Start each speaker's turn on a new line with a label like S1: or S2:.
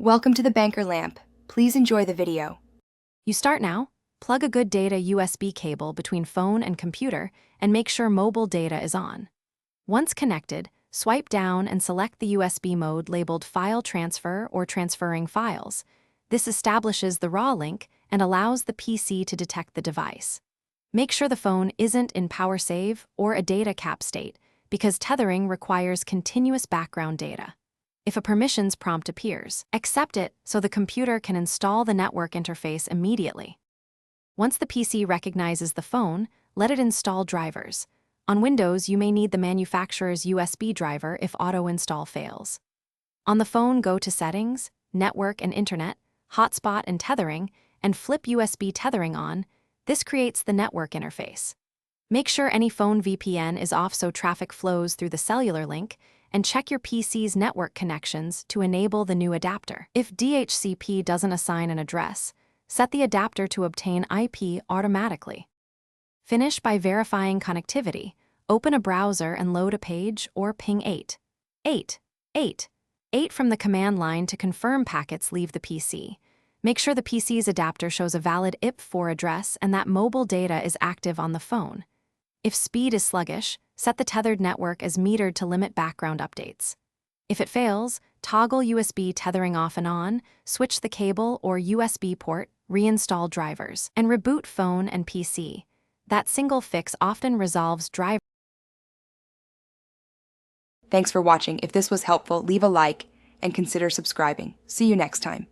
S1: Welcome to the Banker Lamp. Please enjoy the video.
S2: You start now, plug a good data USB cable between phone and computer, and make sure mobile data is on. Once connected, swipe down and select the USB mode labeled File Transfer or Transferring Files. This establishes the raw link and allows the PC to detect the device. Make sure the phone isn't in power save or a data cap state, because tethering requires continuous background data. If a permissions prompt appears, accept it so the computer can install the network interface immediately. Once the PC recognizes the phone, let it install drivers. On Windows, you may need the manufacturer's USB driver if auto-install fails. On the phone, go to Settings, Network and Internet, Hotspot and Tethering, and flip USB tethering on. This creates the network interface. Make sure any phone VPN is off so traffic flows through the cellular link, and check your PC's network connections to enable the new adapter. If DHCP doesn't assign an address, set the adapter to obtain IP automatically. Finish by verifying connectivity. Open a browser and load a page or ping 8 from the command line to confirm packets leave the PC. Make sure the PC's adapter shows a valid IP4 address and that mobile data is active on the phone. If speed is sluggish, set the tethered network as metered to limit background updates. If it fails, toggle USB tethering off and on, switch the cable or USB port, reinstall drivers, and reboot phone and PC. That single fix often resolves driver.
S1: Thanks for watching. If this was helpful, leave a like and consider subscribing. See you next time.